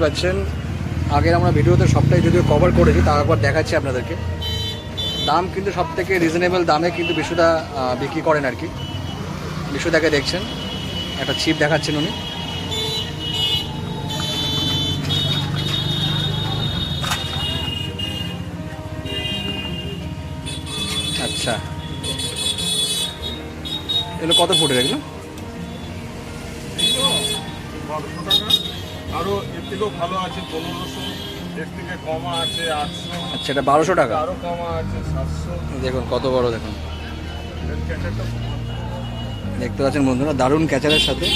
পাচ্ছেন, আগের আমরা ভিডিওতে সবটাই যদিও কভার করেছি, তা একবার দেখাচ্ছি আপনাদেরকে। দাম কিন্তু সব থেকে রিজনেবল দামে কিন্তু বিশুদা বিক্রি করেন আর কি। বিশুদাকে দেখছেন, একটা ছিপ দেখাচ্ছেন উনি। আচ্ছা, এগুলো কত ফুটের এগুলো? আরো এর থেকেও ভালো আছে 1500, এর থেকে কমা আছে 800। আচ্ছা, এটা 1200 টাকা। আরো কমা আছে 700। দেখুন কত বড়, দেখুন দেখতে পাচ্ছেন বন্ধুরা, দারুণ ক্যাচারের সাথে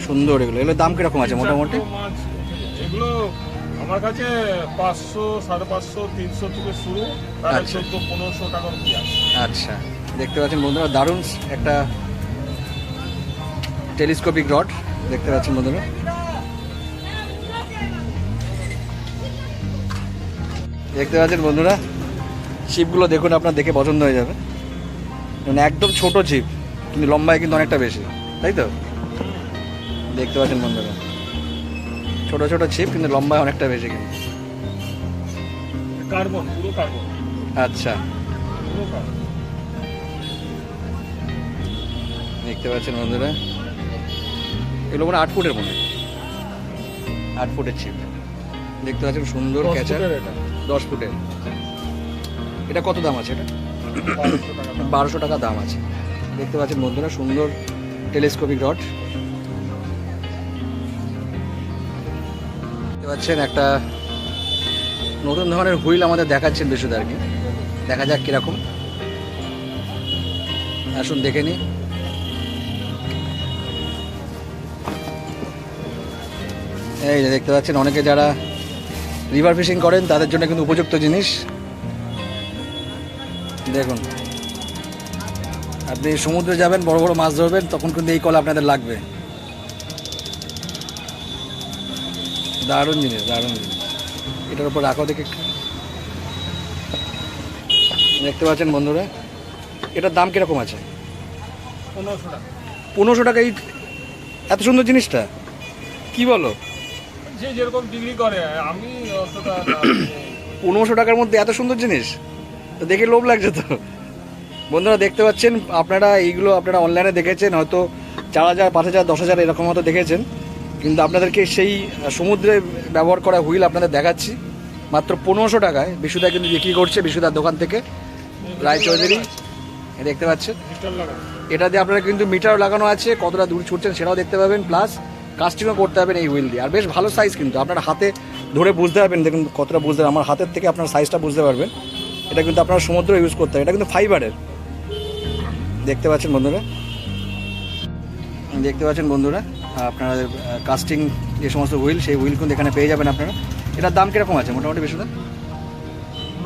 সুন্দর। এগুলোর দাম কিরকম আছে মোটামুটি? মাছ এগুলো আমার কাছে 500, 550, 300 থেকে শুরু, তার 1400-1500 টাকার মধ্যে আছে। আচ্ছা, দেখতে পাচ্ছেন বন্ধুরা, দারুণ একটা টেলিস্কোপিক রড দেখতে পাচ্ছেন বন্ধুরা। দেখতে পাচ্ছেন বন্ধুরা, ছিপগুলো দেখুন, আপনার দেখে পছন্দ হয়ে যাবে। মানে একদম ছোট ছিপ, কিন্তু লম্বায় কিন্তু অনেকটা বেশি, তাই তো? দেখতে পাচ্ছেন বন্ধুরা, ছোট ছোট ছিপ কিন্তু লম্বায় অনেকটা বেশি কিন্তু। কার্বন, পুরো কার্বন। আচ্ছা, পুরো কার্বন। দেখতে পাচ্ছেন বন্ধুরা, এগুলো মানে 8 ফুটের মনে, 8 ফুটের ছিপ। দেখতে পাচ্ছেন সুন্দর 10 ক্যাচার, ফুটের এটা। 10 ফুটের। এটা কত দাম আছে? এটা 1200 টাকা দাম। 1200 টাকা দাম আছে। দেখতে পাচ্ছেন বন্ধুরা, সুন্দর টেলিস্কোপিক রড। দেখতে পাচ্ছেন একটা নতুন ধরনের হুইল আমাদের দেখাচ্ছেন বিশুদা আর কি। দেখা যাক কিরকম, আসুন দেখে নিই। এই যে দেখতে পাচ্ছেন, অনেকে যারা রিভার ফিশিং করেন তাদের জন্য কিন্তু উপযুক্ত জিনিস। দেখুন, আপনি সমুদ্রে যাবেন, বড় বড় মাছ ধরবেন, তখন কিন্তু এই কলা আপনাদের লাগবে। দারুণ জিনিস, দারুণ জিনিস। এটার উপর রাখো দেখে। দেখতে পাচ্ছেন বন্ধুরা, এটার দাম কিরকম আছে? 1500 টাকা। 1500 টাকা এই এত সুন্দর জিনিসটা? কি বলো? যে যেরকম ডিগ্রি করে, আমি অতটা 1500 টাকার মধ্যে এত সুন্দর জিনিস তো দেখে লোভ লাগছে তো। বন্ধুরা দেখতে পাচ্ছেন, আপনারা এইগুলো আপনারা অনলাইনে দেখেছেন, হয়তো 4000, 5000, 10000 এরকম হয়তো দেখেছেন, কিন্তু আপনাদেরকে সেই সমুদ্রে ব্যবহার করা হুইল আপনাদের দেখাচ্ছি মাত্র 1500 টাকায়। বিশুদা কিন্তু বিক্রি করছে, বিশুদার দোকান থেকে, রায়চৌধুরী। দেখতে পাচ্ছেন, মিটার লাগা। এটা দিয়ে আপনারা কিন্তু মিটার লাগানো আছে, কতটা দূর ছুটছেন সেটাও দেখতে পাবেন, প্লাস কাস্টিংও করতে পারবেন এই হুইল দিয়ে। আর বেশ ভালো সাইজ কিন্তু, আপনার হাতে ধরে বুঝতে পারবেন, দেখুন কতটা বুঝতে পারবেন, আমার হাতের থেকে আপনার সাইজটা বুঝতে পারবেন। এটা কিন্তু আপনারা সমুদ্রে ইউজ করতে হবে, এটা কিন্তু ফাইবারের। দেখতে পাচ্ছেন বন্ধুরা, দেখতে পাচ্ছেন বন্ধুরা, আপনারা কাস্টিং যে সমস্ত হুইল, সেই হুইল কিন্তু এখানে পেয়ে যাবেন আপনারা। এটার দাম কীরকম আছে মোটামুটি বেশি?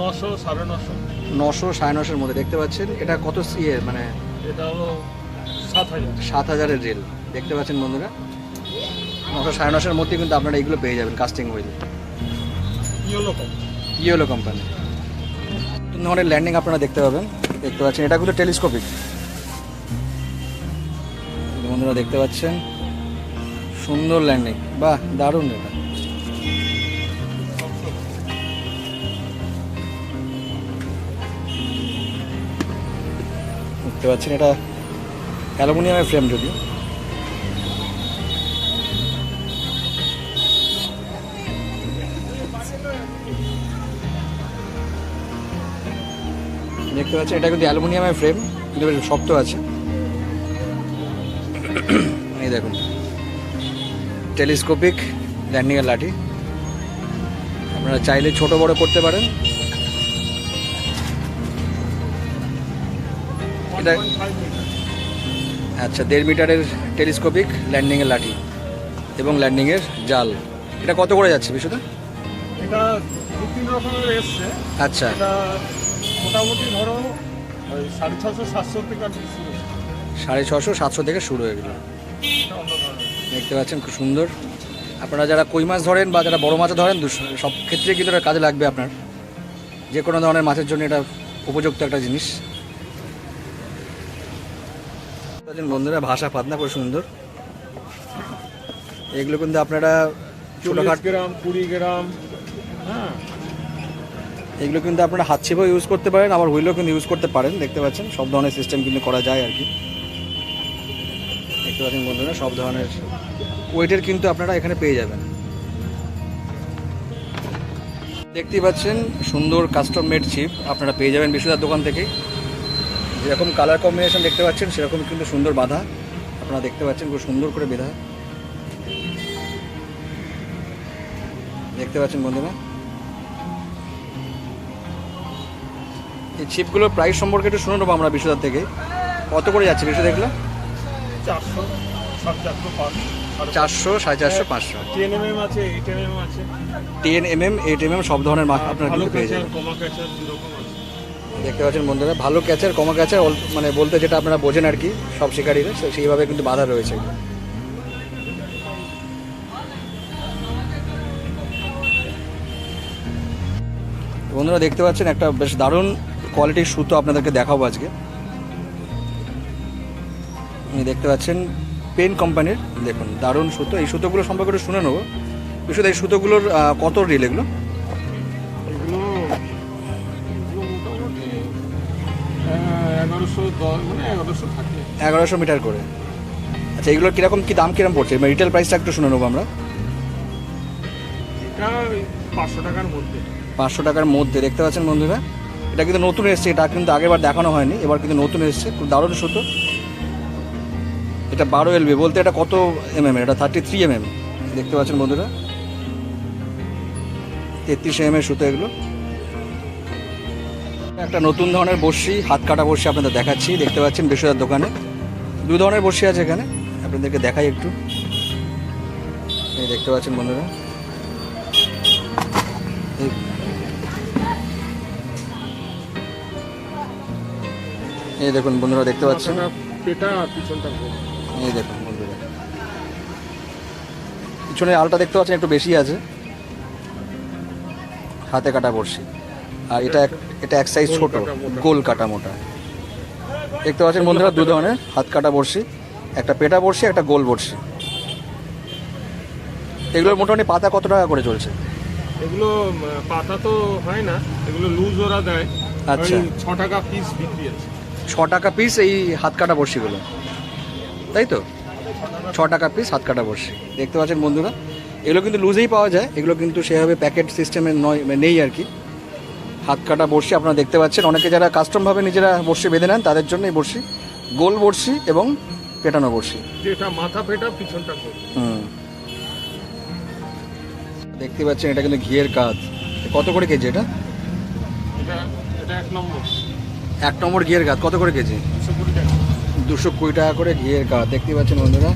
900, 950। 900, 950-এর মধ্যে। দেখতে পাচ্ছেন এটা কত মানে এটা হলো 7000। 7000-এর রেল। দেখতে পাচ্ছেন বন্ধুরা, 900, 950-এর মধ্যে কিন্তু আপনারা এইগুলো পেয়ে যাবেন, কাস্টিং হুইল। Yellow company. নতুন ধরনের ল্যান্ডিং আপনারা দেখতে পাবেন। দেখতে পাচ্ছেন, এটা কিন্তু টেলিস্কোপিক। বন্ধুরা দেখতে পাচ্ছেন, সুন্দর ল্যান্ডিং, বাহ দারুণ। এটা দেখতে পাচ্ছেন, এটা অ্যালুমিনিয়ামের ফ্রেম যদিও। দেখতে পাচ্ছেন, এটা কিন্তু অ্যালুমিনিয়ামের ফ্রেম, কিন্তু বেশ শক্ত আছে। এই দেখুন, টেলিস্কোপিক ল্যান্ডিংয়ের লাঠি। আপনারা চাইলে ছোট বড় করতে পারেন। এটা আচ্ছা, 1.5 মিটারের টেলিস্কোপিক ল্যান্ডিংয়ের লাঠি এবং ল্যান্ডিংয়ের জাল। এটা কত করে যাচ্ছে বিশুদা? এটা 2-3 রকমের এসছে। আচ্ছা, এটা মোটামুটি ধরো ওই 650-700 থেকে শুরু। 650-700 থেকে শুরু হয়ে গেল। এটা অন্য ধরনের। দেখতে পাচ্ছেন খুব সুন্দর। আপনারা যারা কই মাছ ধরেন বা যারা বড় মাছ ধরেন, সব ক্ষেত্রে কিন্তু এটা কাজে লাগবে আপনার। যে কোনো ধরনের মাছের জন্য এটা উপযুক্ত একটা জিনিস। বন্ধুরা, ভাষা পাতনা খুব সুন্দর। এগুলো কিন্তু আপনারা 40 গ্রাম 20 গ্রাম। হ্যাঁ, এগুলো কিন্তু আপনারা হাত ছিপেও ইউজ করতে পারেন, আবার হুইলও কিন্তু ইউজ করতে পারেন। দেখতে পাচ্ছেন সব ধরনের সিস্টেম কিন্তু করা যায় আর কি। দেখতে পাচ্ছেন বন্ধুরা সব ধরনের ওয়েটের কিন্তু আপনারা এখানে পেয়ে যাবেন। দেখতেই পাচ্ছেন সুন্দর কাস্টম মেড ছিপ আপনারা পেয়ে যাবেন বিশুদার দোকান থেকে। যেরকম কালার কম্বিনেশন দেখতে পাচ্ছেন সেরকম কিন্তু সুন্দর বাঁধা আপনারা দেখতে পাচ্ছেন, খুব সুন্দর করে বেঁধা দেখতে পাচ্ছেন বন্ধুরা। এই ছিপগুলোর প্রাইস সম্পর্কে একটু শুনে নেবো আমরা বিশুদার থেকে। কত করে যাচ্ছে বিশুদা এগুলো? 400, 450, 500, 400, 450, 500। 10 mm আছে, 8 mm আছে। 10 mm, 8 mm সব ধরনের মাছ আপনারা ভালো কিন্তু পেয়ে ক্যাচার, যাবেন। কমা ক্যাচার দুরকম আছে। দেখতে পাচ্ছেন বন্ধুরা ভালো ক্যাচার কমা ক্যাচার মানে বলতে যেটা আপনারা বোঝেন আর কি সব শিকারীরা, সেইভাবে কিন্তু বাধা রয়েছে। বন্ধুরা দেখতে পাচ্ছেন একটা বেশ দারুণ কোয়ালিটির সুতো আপনাদেরকে দেখাবো আজকে। দেখতে পাচ্ছেন পেন কোম্পানির, দেখুন দারুণ সুতো। এই সুতোগুলো সম্পর্কে একটু শুনে নেবো। বিশুদ্ধ এই সুতোগুলোর কত রিল এগুলো? এগুলো মোটামুটি 1110, মানে 1100 থাকে। 1100 মিটার করে। আচ্ছা এগুলোর কীরকম কী দাম কীরকম পড়ছে? রিটেল প্রাইসটা একটু শুনে নেবো আমরা। এটা 500 টাকার মধ্যে। 500 টাকার মধ্যে দেখতে পাচ্ছেন বন্ধুরা। এটা কিন্তু নতুন এসছে, এটা কিন্তু আগেরবার দেখানো হয়নি, এবার কিন্তু নতুন এসছে। খুব দারুণ সুতো। এটা 12 LB বলতে এটা কত mm? এটা 33 mm দেখতে পাচ্ছেন বন্ধুরা। 33 mm এর সুতো এগুলো। একটা নতুন ধরনের বড়শি, হাত কাটা বড়শি আপনাদের দেখাচ্ছি। দেখতে পাচ্ছেন বিশুদার দোকানে দু ধরনের বড়শি আছে এখানে, আপনাদেরকে দেখাই একটু। এই দেখতে পাচ্ছেন বন্ধুরা, এই দেখুন বন্ধুরা দেখতে পাচ্ছেন। পেটা আর পিছনটা গোল। এই দেখুন বন্ধুরা পিছনে আলটা দেখতে পাচ্ছেন একটু বেশি আছে। হাতে কাটা বড়শি। আর এটা এক সাইজ ছোট, গোল কাটা মোটা। দেখতে পাচ্ছেন বন্ধুরা দু ধরনের হাত কাটা বড়শি, একটা পেটা বড়শি, একটা গোল বড়শি। এগুলোর মোটামুটি পাতা কত টাকা করে চলছে? এগুলো পাতা তো হয় না, এগুলো লুজ ওরা দেয়। আচ্ছা। 6 টাকা পিস বিক্রি আছে। 6 টাকা পিস এই হাত কাটা বড়শিগুলো, তাই তো? 6 টাকা পিস হাত কাটা বড়শি। দেখতে পাচ্ছেন বন্ধুরা এগুলো কিন্তু লুজেই পাওয়া যায়, এগুলো কিন্তু সেভাবে প্যাকেট সিস্টেমে নেই আর কি। হাত কাটা বড়শি আপনারা দেখতে পাচ্ছেন। অনেকে যারা কাস্টমভাবে নিজেরা বড়শি বেঁধে নেন তাদের জন্য এই বড়শি, গোল বড়শি এবং পেটানো বড়শি। যেটা মাথা পেটা পিছনটা গোল। দেখতে পাচ্ছেন এটা কিন্তু ঘিয়ের কাজ। কত করে কেজি এটা? এটা 1 নম্বর। 1 নম্বর ঘিয়ের কাজ কত করে কেজি? 220 টাকা। 220 টাকা করে ঘিয়ের কাজ। দেখতে পাচ্ছেন বন্ধুরা